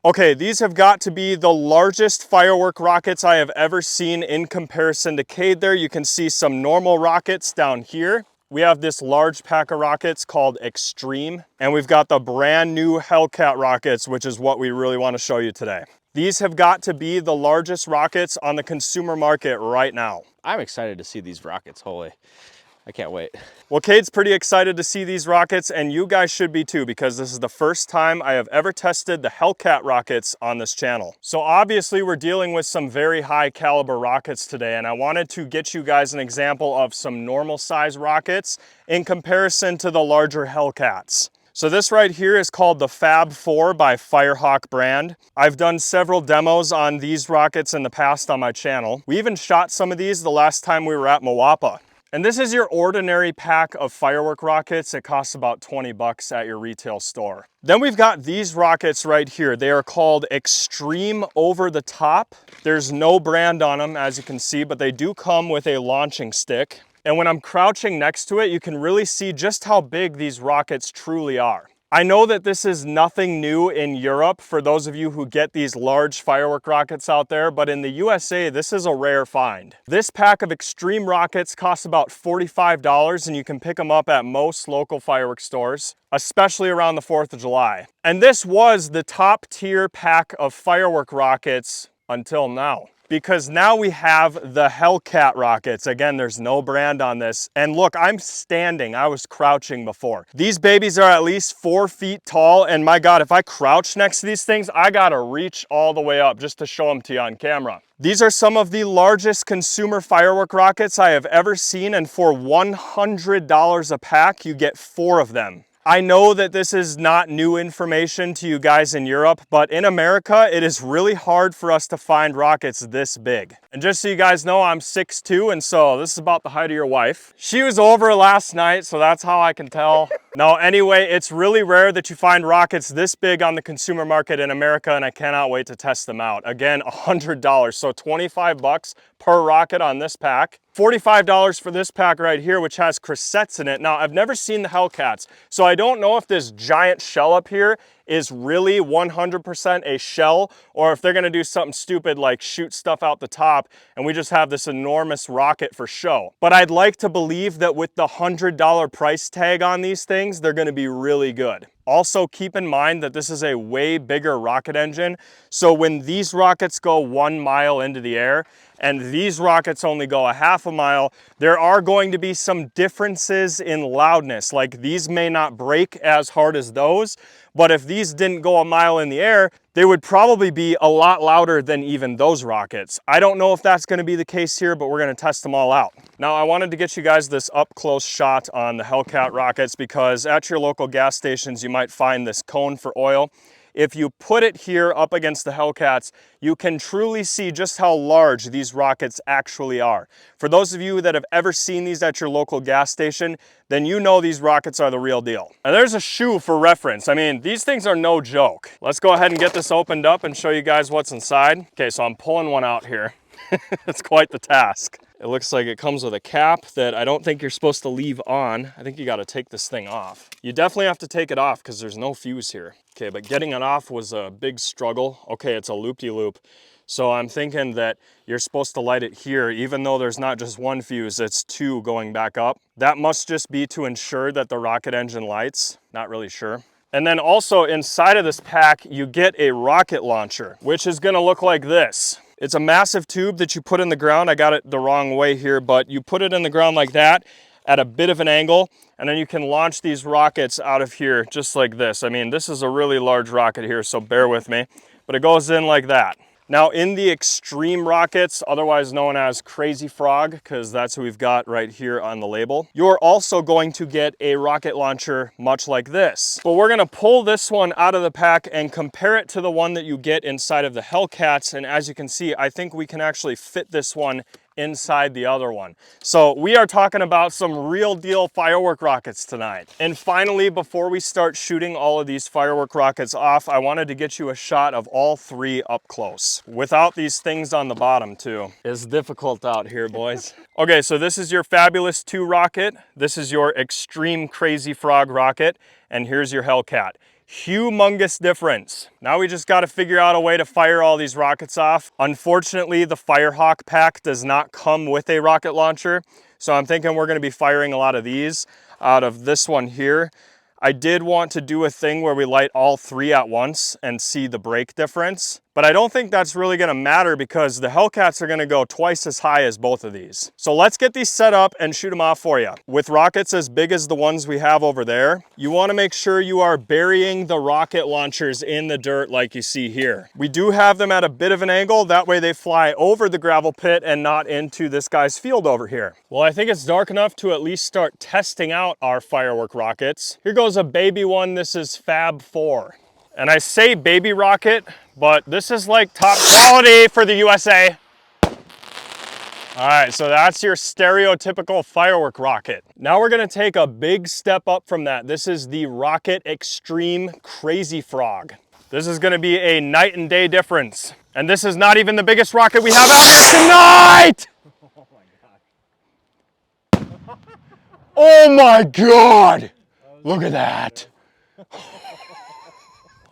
Okay, these have got to be the largest firework rockets I have ever seen in comparison to Cade there. You can see some normal rockets down here. We have this large pack of rockets called Extreme, and we've got the brand new Hellcat rockets, which is what we really want to show you today. These have got to be the largest rockets on the consumer market right now. I'm excited to see these rockets, holy. I can't wait. Well, Cade's pretty excited to see these rockets, and you guys should be too, because this is the first time I have ever tested the Hellcat rockets on this channel. So obviously we're dealing with some very high caliber rockets today, and I wanted to get you guys an example of some normal size rockets in comparison to the larger Hellcats. So this right here is called the Fab 4 by Firework brand. I've done several demos on these rockets in the past on my channel. We even shot some of these the last time we were at Moapa. And this is your ordinary pack of firework rockets. It costs about 20 bucks at your retail store. Then we've got these rockets right here. They are called Extreme Over the Top. There's no brand on them, as you can see, but they do come with a launching stick. And when I'm crouching next to it, you can really see just how big these rockets truly are. I know that this is nothing new in Europe for those of you who get these large firework rockets out there, but in the USA, this is a rare find. This pack of Extreme rockets costs about $45, and you can pick them up at most local firework stores, especially around the 4th of July. And this was the top tier pack of firework rockets until now. Because now we have the Hellcat rockets. Again, there's no brand on this. And look, I'm standing, I was crouching before. These babies are at least 4 feet tall, and my God, if I crouch next to these things, I gotta reach all the way up just to show them to you on camera. These are some of the largest consumer firework rockets I have ever seen, and for $100 a pack, you get 4 of them. I know that this is not new information to you guys in Europe, but in America, it is really hard for us to find rockets this big. And just so you guys know, I'm 6'2", and so this is about the height of your wife. She was over last night, so that's how I can tell. No, anyway, it's really rare that you find rockets this big on the consumer market in America, and I cannot wait to test them out. Again, $100, so 25 bucks per rocket on this pack. $45 for this pack right here, which has cressettes in it. Now, I've never seen the Hellcats, so I don't know if this giant shell up here is really 100% a shell, or if they're gonna do something stupid like shoot stuff out the top and we just have this enormous rocket for show. But I'd like to believe that with the $100 price tag on these things, they're gonna be really good. Also, keep in mind that this is a way bigger rocket engine. So when these rockets go 1 mile into the air and these rockets only go a half a mile, there are going to be some differences in loudness. Like these may not break as hard as those, but if these didn't go a mile in the air, they would probably be a lot louder than even those rockets. I don't know if that's gonna be the case here, but we're gonna test them all out. Now, I wanted to get you guys this up close shot on the Hellcat rockets because at your local gas stations, you might find this cone for oil. If you put it here up against the Hellcats, you can truly see just how large these rockets actually are. For those of you that have ever seen these at your local gas station, then you know these rockets are the real deal. And there's a shoe for reference. I mean, these things are no joke. Let's go ahead and get this opened up and show you guys what's inside. Okay, so I'm pulling one out here. It's quite the task. It looks like it comes with a cap that I don't think you're supposed to leave on. I think you gotta take this thing off. You definitely have to take it off because there's no fuse here. Okay, but getting it off was a big struggle. Okay, it's a loop-de-loop. So I'm thinking that you're supposed to light it here, even though there's not just one fuse, it's 2 going back up. That must just be to ensure that the rocket engine lights. Not really sure. And then also inside of this pack, you get a rocket launcher, which is gonna look like this. It's a massive tube that you put in the ground. I got it the wrong way here, but you put it in the ground like that at a bit of an angle, and then you can launch these rockets out of here just like this. I mean, this is a really large rocket here, so bear with me, but it goes in like that. Now in the Extreme rockets, otherwise known as Crazy Frog, because that's who we've got right here on the label, you're also going to get a rocket launcher much like this. But we're gonna pull this one out of the pack and compare it to the one that you get inside of the Hellcats. And as you can see, I think we can actually fit this one inside the other one. So we are talking about some real deal firework rockets tonight. And finally, before we start shooting all of these firework rockets off, I wanted to get you a shot of all 3 up close without these things on the bottom too. It's difficult out here, boys. Okay, so this is your Fabulous 2 rocket. This is your Extreme Crazy Frog rocket. And here's your Hellcat. Humongous difference. Now we just got to figure out a way to fire all these rockets off. Unfortunately, the Firehawk pack does not come with a rocket launcher, so I'm thinking we're going to be firing a lot of these out of this one here. I did want to do a thing where we light all three at once and see the break difference, but I don't think that's really gonna matter because the Hellcats are gonna go twice as high as both of these. So let's get these set up and shoot them off for you. With rockets as big as the ones we have over there, you wanna make sure you are burying the rocket launchers in the dirt like you see here. We do have them at a bit of an angle, that way they fly over the gravel pit and not into this guy's field over here. Well, I think it's dark enough to at least start testing out our Firework rockets. Here goes a baby one. This is Fab 4. And I say baby rocket, but this is like top quality for the USA. All right, so that's your stereotypical Firework rocket. Now we're gonna take a big step up from that. This is the Rocket Extreme Crazy Frog. This is gonna be a night and day difference. And this is not even the biggest rocket we have out here tonight! Oh my God! Look at that.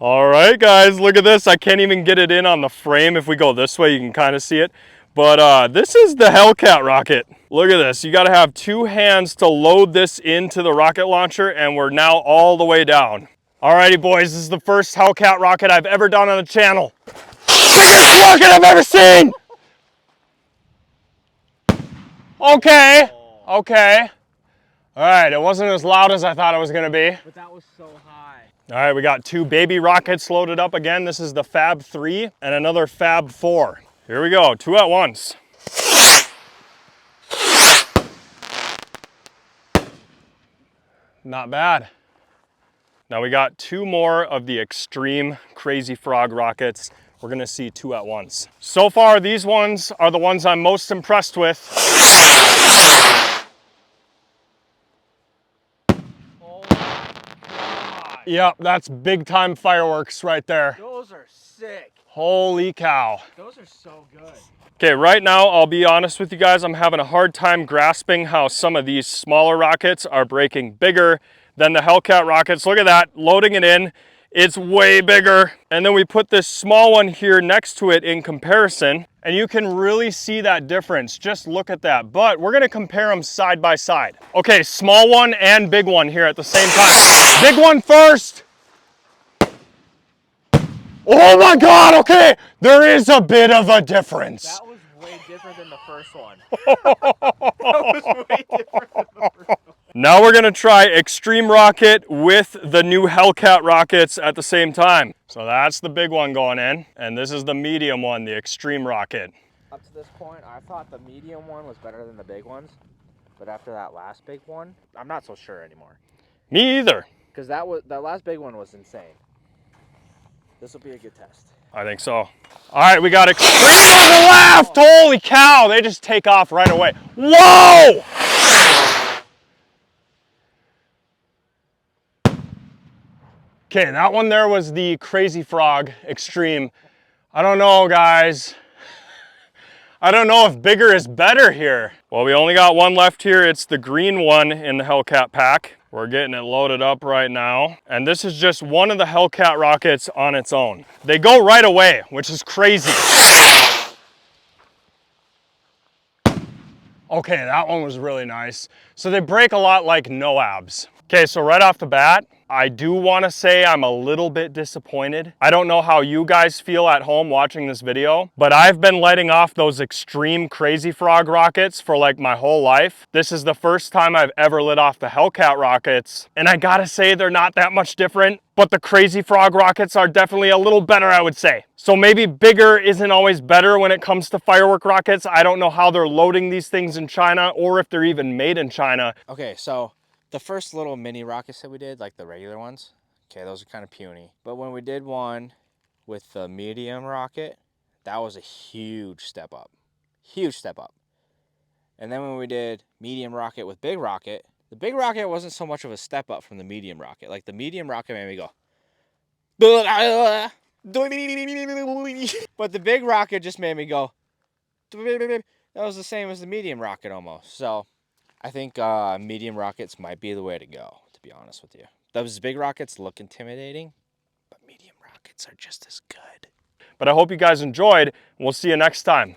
All right, guys, look at this. I can't even get it in on the frame. If we go this way, you can kind of see it. But this is the Hellcat rocket. Look at this. You got to have two hands to load this into the rocket launcher, and we're now all the way down. All righty, boys, this is the first Hellcat rocket I've ever done on the channel. Biggest rocket I've ever seen! Okay, okay. All right, it wasn't as loud as I thought it was gonna be. But that was so high. All right, we got two baby rockets loaded up again. This is the Fab 3 and another Fab 4. Here we go, two at once. Not bad. Now we got two more of the Extreme Crazy Frog rockets. We're gonna see two at once. So far, these ones are the ones I'm most impressed with. Yep, that's big time fireworks right there. Those are sick. Holy cow. Those are so good. Okay, right now, I'll be honest with you guys, I'm having a hard time grasping how some of these smaller rockets are breaking bigger than the Hellcat rockets. Look at that, loading it in, it's way bigger. And then we put this small one here next to it in comparison, and you can really see that difference. Just look at that. But we're gonna compare them side by side. Okay, small one and big one here at the same time. Big one first. Oh my God, okay, there is a bit of a difference. That was way different than the first one. That was way different than the first one. Now we're gonna try Extreme Rocket with the new Hellcat rockets at the same time. So that's the big one going in, and this is the medium one, the Extreme Rocket. Up to this point, I thought the medium one was better than the big ones. But after that last big one, I'm not so sure anymore. Me either. Because that last big one was insane. This will be a good test. I think so. All right, we got Extreme on the left. Holy cow, they just take off right away. Whoa! Okay, that one there was the Crazy Frog Extreme. I don't know, guys. I don't know if bigger is better here. Well, we only got one left here. It's the green one in the Hellcat pack. We're getting it loaded up right now. And this is just one of the Hellcat rockets on its own. They go right away, which is crazy. Okay, that one was really nice. So they break a lot like Noabs. Okay, so right off the bat, I do want to say I'm a little bit disappointed. I don't know how you guys feel at home watching this video, but I've been letting off those Extreme Crazy Frog rockets for like my whole life. This is the first time I've ever lit off the Hellcat rockets, and I gotta say they're not that much different, but the Crazy Frog rockets are definitely a little better, I would say. So maybe bigger isn't always better when it comes to Firework rockets. I don't know how they're loading these things in China or if they're even made in China. Okay, so the first little mini rockets that we did, like the regular ones, okay, those are kind of puny. But when we did one with the medium rocket, that was a huge step up. Huge step up. And then when we did medium rocket with big rocket, the big rocket wasn't so much of a step up from the medium rocket. Like the medium rocket made me go, but the big rocket just made me go, that was the same as the medium rocket almost. So I think medium rockets might be the way to go, to be honest with you. Those big rockets look intimidating, rockets are just as good. But I hope you guys enjoyed, and we'll see you next time.